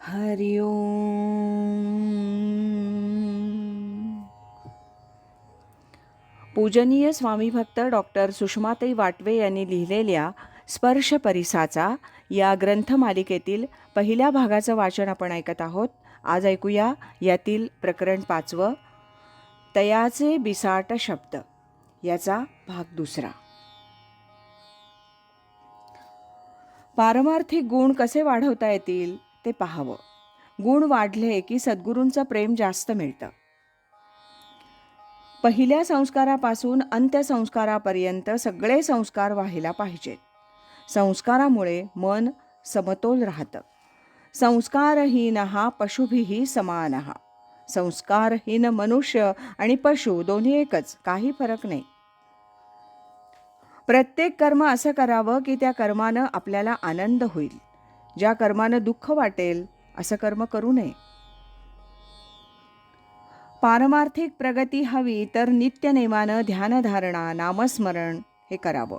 हरि ओम. पूजनीय स्वामीभक्त डॉक्टर सुषमाताई वाटवे यांनी लिहिलेल्या स्पर्श परिसाचा या ग्रंथमालिकेतील पहिल्या भागाचं वाचन आपण ऐकत आहोत. आज ऐकूया यातील प्रकरण 5, तयाचे बिसाट शब्द, याचा भाग 2. पारमार्थिक गुण कसे वाढवता येतील ते पाहावं. गुण वाढले की सद्गुरूंचं प्रेम जास्त मिळतं. पहिल्या संस्कारापासून अंत्यसंस्कारापर्यंत सगळे संस्कार व्हायला पाहिजेत. संस्कारामुळे मन समतोल राहतं. संस्कारहीनः पशुभिः समानः. संस्कारहीन मनुष्य आणि पशु दोन्ही एकच, काही फरक नाही. प्रत्येक कर्म असं करावं की त्या कर्मानं आपल्याला आनंद होईल. ज्या कर्मानं दुःख वाटेल असं कर्म करू नये. पारमार्थिक प्रगती हवी तर नित्यनेमानं ध्यानधारणा, नामस्मरण हे करावं.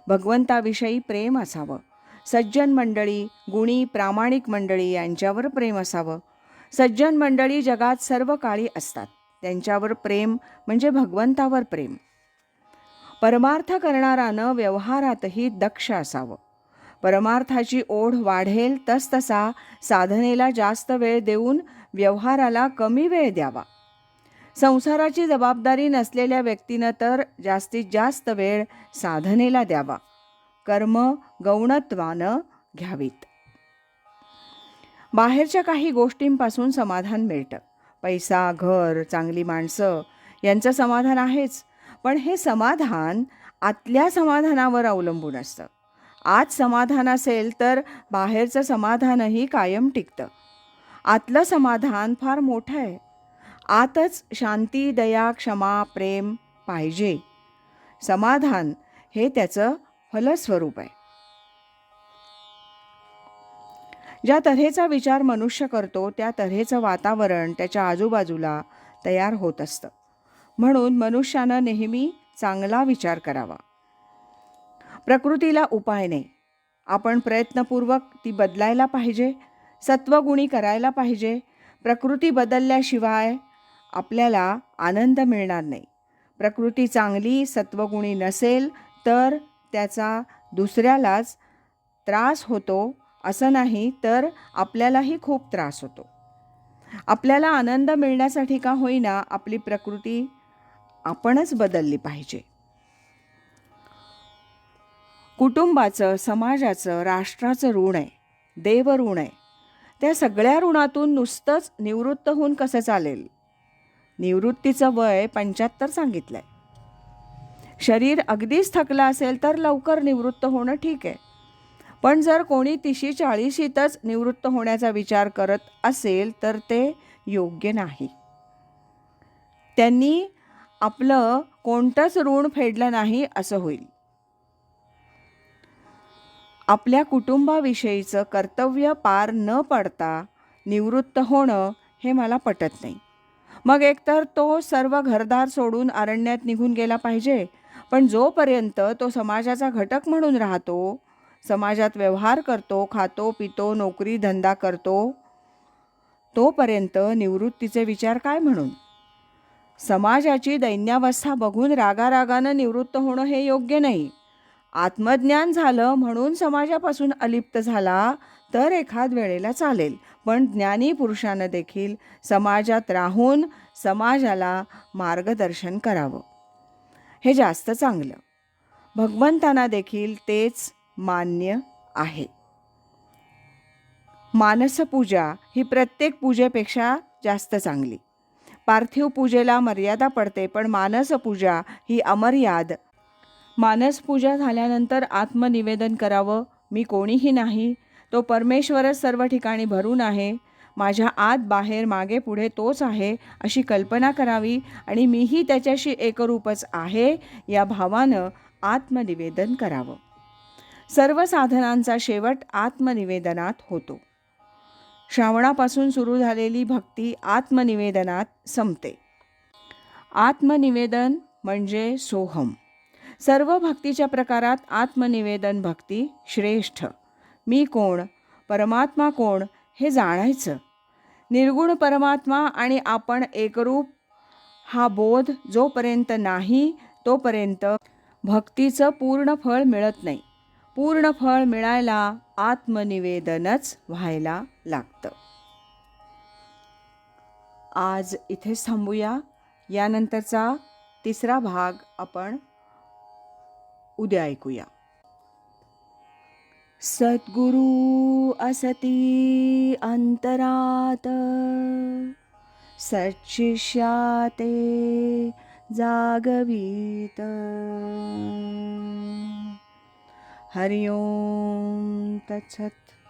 भगवंताविषयी प्रेम असावं. सज्जन मंडळी, गुणी प्रामाणिक मंडळी यांच्यावर प्रेम असावं. सज्जन मंडळी जगात सर्व काळी असतात. त्यांच्यावर प्रेम म्हणजे भगवंतावर प्रेम. परमार्थ करणारानं व्यवहारातही दक्ष असावं. परमार्थाची ओढ वाढेल तसतसा साधनेला जास्त वेळ देऊन व्यवहाराला कमी वेळ द्यावा. संसाराची जबाबदारी नसलेल्या व्यक्तीनं तर जास्तीत जास्त वेळ साधनेला द्यावा. कर्म गौणत्वानं घ्यावीत. बाहेरच्या काही गोष्टींपासून समाधान मिळतं. पैसा, घर, चांगली माणसं यांचं समाधान आहेच, पण हे समाधान आतल्या समाधानावर अवलंबून असतं. आत समाधान असेल तर बाहेरचं समाधानही कायम टिकतं. आतलं समाधान फार मोठं आहे. आतच शांती, दया, क्षमा, प्रेम पाहिजे. समाधान हे त्याचं फलस्वरूप आहे. ज्या तऱ्हेचा विचार मनुष्य करतो त्या तऱ्हेचं वातावरण त्याच्या आजूबाजूला तयार होत असतं. म्हणून मनुष्यानं नेहमी चांगला विचार करावा. प्रकृतीला उपाय नाही. आपण प्रयत्नपूर्वक ती बदलायला पाहिजे. सत्वगुणी करायला पाहिजे. प्रकृती बदलल्याशिवाय आपल्याला आनंद मिळणार नाही. प्रकृती चांगली सत्वगुणी नसेल तर त्याचा दुसऱ्यालाच त्रास होतो असं नाही, तर आपल्यालाही खूप त्रास होतो. आपल्याला आनंद मिळण्यासाठी का होईना आपली प्रकृती आपणच बदलली पाहिजे. कुटुंबाचं, समाजाचं, राष्ट्राचं ऋण आहे, देव ऋण आहे. त्या सगळ्या ऋणातून नुसतंच निवृत्त होऊन कसं चालेल? निवृत्तीचं वय 75 सांगितलंय. शरीर अगदीच थकलं असेल तर लवकर निवृत्त होणं ठीक आहे, पण जर कोणी 30-40शीतच निवृत्त होण्याचा विचार करत असेल तर ते योग्य नाही. त्यांनी आपलं कोणतंच ऋण फेडलं नाही असं होईल. आपल्या कुटुंबाविषयीचं कर्तव्य पार न पडता निवृत्त होणं हे मला पटत नाही. मग एकतर तो सर्व घरदार सोडून अरण्यात निघून गेला पाहिजे, पण जोपर्यंत तो समाजाचा घटक म्हणून राहतो, समाजात व्यवहार करतो, खातो पितो, नोकरी धंदा करतो, तोपर्यंत निवृत्तीचे विचार काय म्हणून? समाजाची दैन्यावस्था बघून रागारागानं निवृत्त होणं हे योग्य नाही. आत्मज्ञान झालं म्हणून समाजापासून अलिप्त झाला तर एखाद वेळेला चालेल, पण ज्ञानी पुरुषानं देखील समाजात राहून समाजाला मार्गदर्शन करावं. हे जास्त चांगलं. भगवंतांना देखील तेच मान्य आहे. मानसपूजा ही प्रत्येक पूजेपेक्षा जास्त चांगली. पार्थिव पूजेला मर्यादा पडते, पण मानसपूजा ही अमर्याद. मानसपूजा झाल्यानंतर आत्मनिवेदन करावं. मी कोणीही नाही, तो परमेश्वरच सर्व ठिकाणी भरून आहे. माझ्या आत बाहेर मागे पुढे तोच आहे अशी कल्पना करावी आणि मीही त्याच्याशी एकरूपच आहे या भावानं आत्मनिवेदन करावं. सर्व साधनांचा शेवट आत्मनिवेदनात होतो. श्रावणापासून सुरू झालेली भक्ती आत्मनिवेदनात संपते. आत्मनिवेदन म्हणजे सोहम. सर्व भक्तीच्या प्रकारात आत्मनिवेदन भक्ती श्रेष्ठ. मी कोण, परमात्मा कोण हे जाणायचं. निर्गुण परमात्मा आणि आपण एकरूप हा बोध जोपर्यंत नाही तोपर्यंत भक्तीचं पूर्ण फळ मिळत नाही. पूर्ण फळ मिळायला आत्मनिवेदनच व्हायला लागतं. आज इथेच थांबूया. यानंतरचा तिसरा भाग आपण उद्या ऐकूया. सद्गुरु असती अंतरात, सच्शिष्या ते जागवीत. हरि ओम तत्सत.